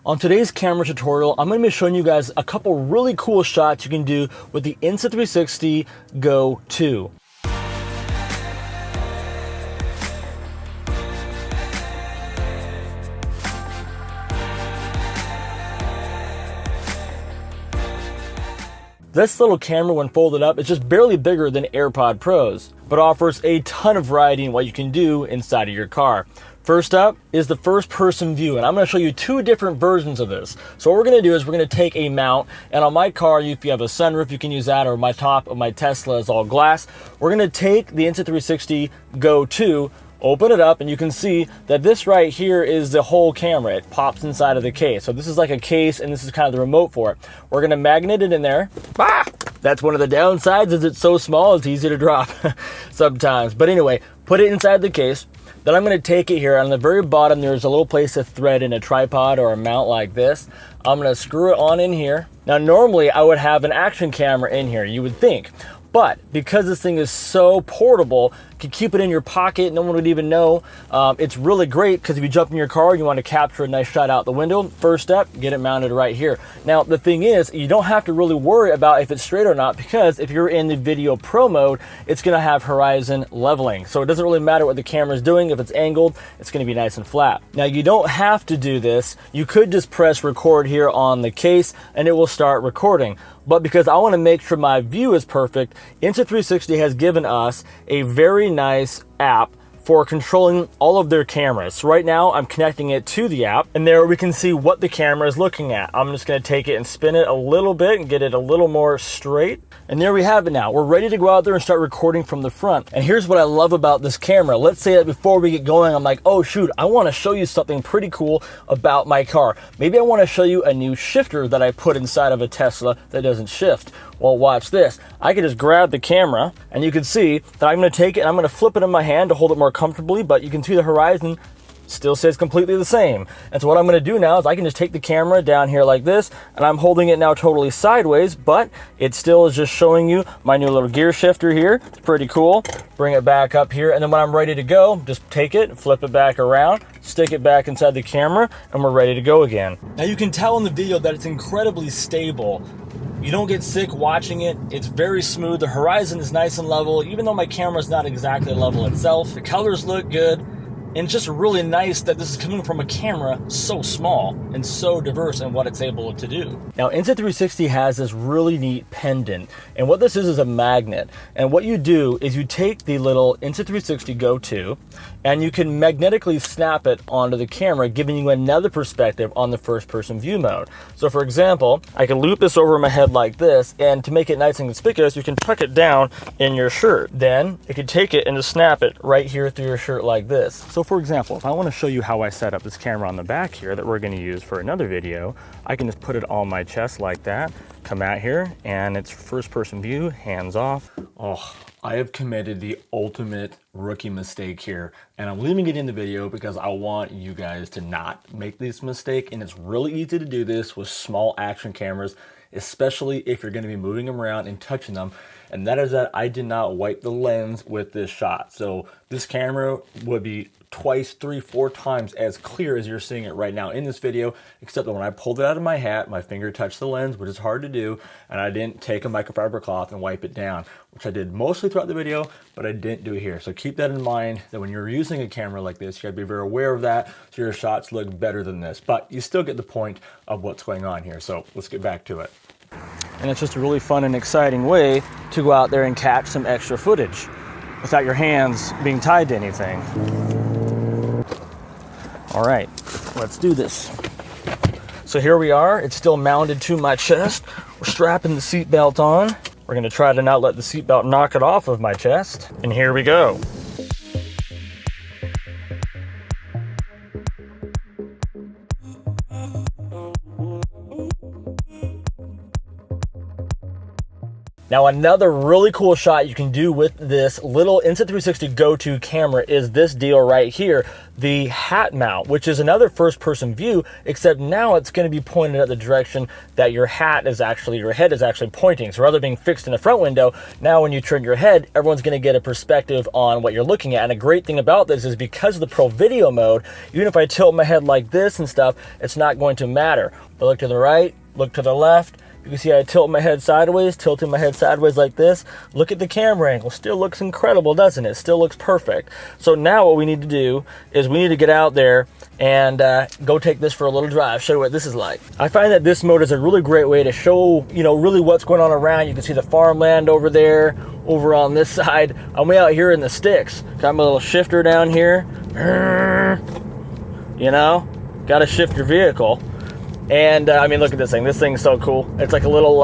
On today's camera tutorial, I'm going to be showing you guys a couple really cool shots you can do with the Insta360 GO 2. This little camera, when folded up, is just barely bigger than AirPod Pros, but offers a ton of variety in what you can do inside of your car. First up is the first person view, and I'm going to show you two different versions of this. So what we're going to do is we're going to take a mount, and on my car, if you have a sunroof, you can use that, or my top of my Tesla is all glass. We're going to take the Insta360 GO 2, open it up, and you can see that this right here is the whole camera. It pops inside of the case. So this is like a case, and this is kind of the remote for it. We're going to magnet it in there. That's one of the downsides, is it's so small, it's easy to drop sometimes. But anyway, put it inside the case. Then I'm going to take it here. On the very bottom, there's a little place to thread in a tripod or a mount like this. I'm going to screw it on in here. Now, normally I would have an action camera in here, you would think. But because this thing is so portable, you can keep it in your pocket, no one would even know. It's really great because if you jump in your car and you want to capture a nice shot out the window, first step, get it mounted right here. Now, the thing is, you don't have to really worry about if it's straight or not, because if you're in the video pro mode, it's going to have horizon leveling. So it doesn't really matter what the camera is doing. If it's angled, it's going to be nice and flat. Now, you don't have to do this. You could just press record here on the case and it will start recording. But because I want to make sure my view is perfect, Insta360 has given us a very nice app for controlling all of their cameras. So right now I'm connecting it to the app, and there we can see what the camera is looking at. I'm just going to take it and spin it a little bit and get it a little more straight. And there we have it now. We're ready to go out there and start recording from the front. And here's what I love about this camera. Let's say that before we get going, I'm like, oh shoot, I want to show you something pretty cool about my car. Maybe I want to show you a new shifter that I put inside of a Tesla that doesn't shift. Well, watch this. I can just grab the camera, and you can see that I'm going to take it and I'm going to flip it in my hand to hold it more comfortably, but you can see the horizon still stays completely the same. And so what I'm going to do now is I can just take the camera down here like this, and I'm holding it now totally sideways, but it still is just showing you my new little gear shifter here. It's pretty cool. Bring it back up here, and then when I'm ready to go, just take it, flip it back around, stick it back inside the camera, and we're ready to go again. Now you can tell in the video that it's incredibly stable. You don't get sick watching it. It's very smooth. The horizon is nice and level, even though my camera's not exactly level itself. The colors look good. And it's just really nice that this is coming from a camera so small and so diverse in what it's able to do. Now, Insta360 has this really neat pendant. And what this is a magnet. And what you do is you take the little Insta360 GO 2 and you can magnetically snap it onto the camera, giving you another perspective on the first person view mode. So for example, I can loop this over my head like this, and to make it nice and conspicuous, you can tuck it down in your shirt. Then you can take it and just snap it right here through your shirt like this. So for example, if I want to show you how I set up this camera on the back here that we're going to use for another video, I can just put it on my chest like that, come out here, and it's first person view, hands off. Oh, I have committed the ultimate rookie mistake here, and I'm leaving it in the video because I want you guys to not make this mistake. And it's really easy to do this with small action cameras, especially if you're going to be moving them around and touching them. And that is that I did not wipe the lens with this shot. So this camera would be twice, 3, 4 times as clear as you're seeing it right now in this video, except that when I pulled it out of my hat, my finger touched the lens, which is hard to do, and I didn't take a microfiber cloth and wipe it down, which I did mostly throughout the video, but I didn't do it here. So keep that in mind, that when you're using a camera like this, you gotta be very aware of that, so your shots look better than this. But you still get the point of what's going on here. So let's get back to it. And it's just a really fun and exciting way to go out there and catch some extra footage without your hands being tied to anything. All right, let's do this. So here we are. It's still mounted to my chest. We're strapping the seatbelt on. We're gonna try to not let the seatbelt knock it off of my chest. And here we go. Now, another really cool shot you can do with this little Insta360 GO 2 camera is this deal right here, the hat mount, which is another first-person view, except now it's going to be pointed at the direction that your head is actually pointing. So rather than being fixed in the front window, now when you turn your head, everyone's going to get a perspective on what you're looking at. And a great thing about this is because of the Pro Video mode, even if I tilt my head like this and stuff, it's not going to matter. But look to the right, look to the left. You can see I tilt my head sideways, tilting my head sideways like this. Look at the camera angle. Still looks incredible, doesn't it? Still looks perfect. So now what we need to do is we need to get out there and go take this for a little drive, show you what this is like. I find that this mode is a really great way to show, you know, really what's going on around. You can see the farmland over there, over on this side. I'm way out here in the sticks. Got my little shifter down here. You know, got to shift your vehicle. And I mean, look at this thing. This thing's so cool. It's like a little,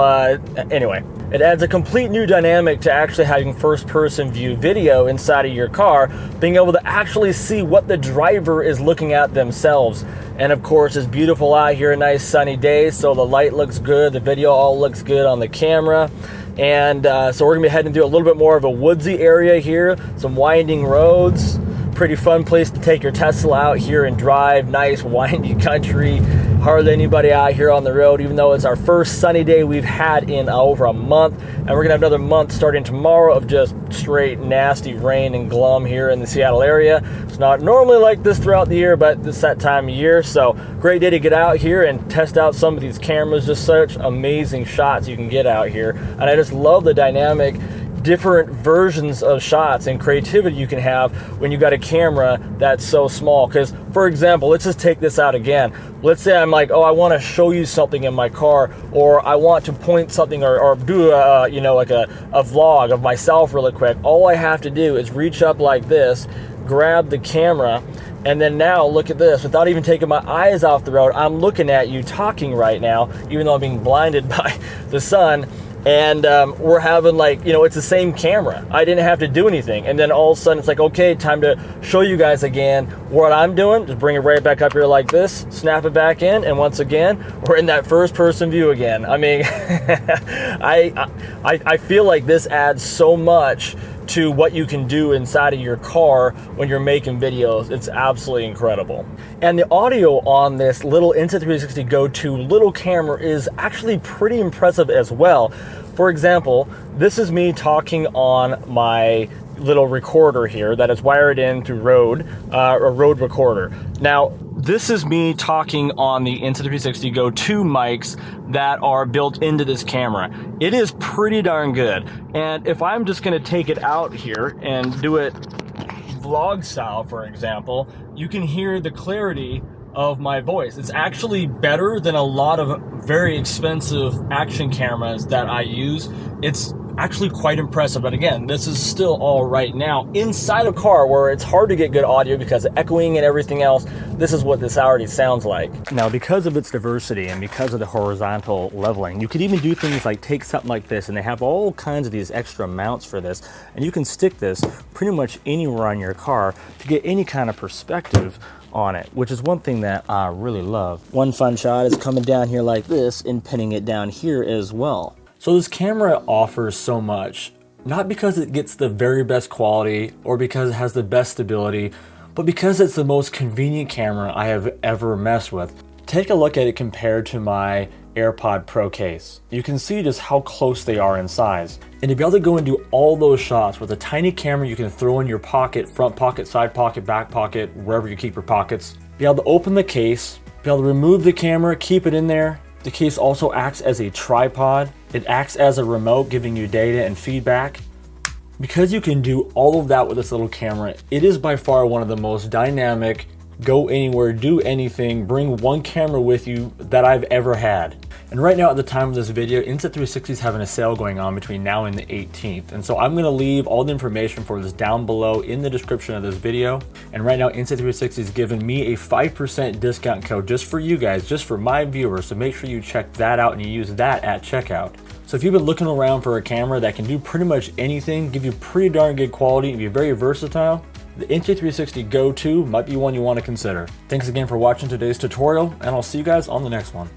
anyway. It adds a complete new dynamic to actually having first-person view video inside of your car, being able to actually see what the driver is looking at themselves. And of course, it's beautiful out here, a nice sunny day, so the light looks good, the video all looks good on the camera. And so we're gonna be heading through a little bit more of a woodsy area here, some winding roads. Pretty fun place to take your Tesla out here and drive. Nice windy country. Hardly anybody out here on the road, even though it's our first sunny day we've had in over a month. And we're gonna have another month starting tomorrow of just straight nasty rain and glum here in the Seattle area. It's not normally like this throughout the year, but it's that time of year. So great day to get out here and test out some of these cameras. Just such amazing shots you can get out here. And I just love the dynamic different versions of shots and creativity you can have when you got a camera that's so small. Because for example, let's just take this out again. Let's say I'm like, oh, I want to show you something in my car, or I want to point something or do a you know, like a vlog of myself really quick. All I have to do is reach up like this, grab the camera, and then now look at this. Without even taking my eyes off the road, I'm looking at you talking right now, even though I'm being blinded by the sun. And we're having, like, you know, it's the same camera. I didn't have to do anything. And then all of a sudden it's like, okay, time to show you guys again what I'm doing. Just bring it right back up here like this, snap it back in, and once again, we're in that first person view again. I mean, I feel like this adds so much to what you can do inside of your car when you're making videos. It's absolutely incredible. And the audio on this little Insta360 GO 2 little camera is actually pretty impressive as well. For example, this is me talking on my little recorder here that is wired in through a Rode recorder. Now, this is me talking on the Insta360 GO 2 mics that are built into this camera. It is pretty darn good. And if I'm just gonna take it out here and do it vlog style, for example, you can hear the clarity of my voice. It's actually better than a lot of very expensive action cameras that I use. It's actually quite impressive, but again, this is still all right now inside a car where it's hard to get good audio because of echoing and everything else. This is what this already sounds like. Now, because of its diversity and because of the horizontal leveling, you could even do things like take something like this, and they have all kinds of these extra mounts for this, and you can stick this pretty much anywhere on your car to get any kind of perspective on it, which is one thing that I really love. One fun shot is coming down here like this and pinning it down here as well. So this camera offers so much, not because it gets the very best quality or because it has the best stability, but because it's the most convenient camera I have ever messed with. Take a look at it compared to my AirPod Pro case. You can see just how close they are in size. And to be able to go and do all those shots with a tiny camera you can throw in your pocket, front pocket, side pocket, back pocket, wherever you keep your pockets, be able to open the case, be able to remove the camera, keep it in there. The case also acts as a tripod. It acts as a remote, giving you data and feedback. Because you can do all of that with this little camera, it is by far one of the most dynamic, go anywhere, do anything, bring one camera with you that I've ever had. And right now at the time of this video, Insta360 is having a sale going on between now and the 18th. And so I'm gonna leave all the information for this down below in the description of this video. And right now Insta360 is giving me a 5% discount code just for you guys, just for my viewers. So make sure you check that out and you use that at checkout. So if you've been looking around for a camera that can do pretty much anything, give you pretty darn good quality and be very versatile, the Insta360 GO 2 might be one you want to consider. Thanks again for watching today's tutorial, and I'll see you guys on the next one.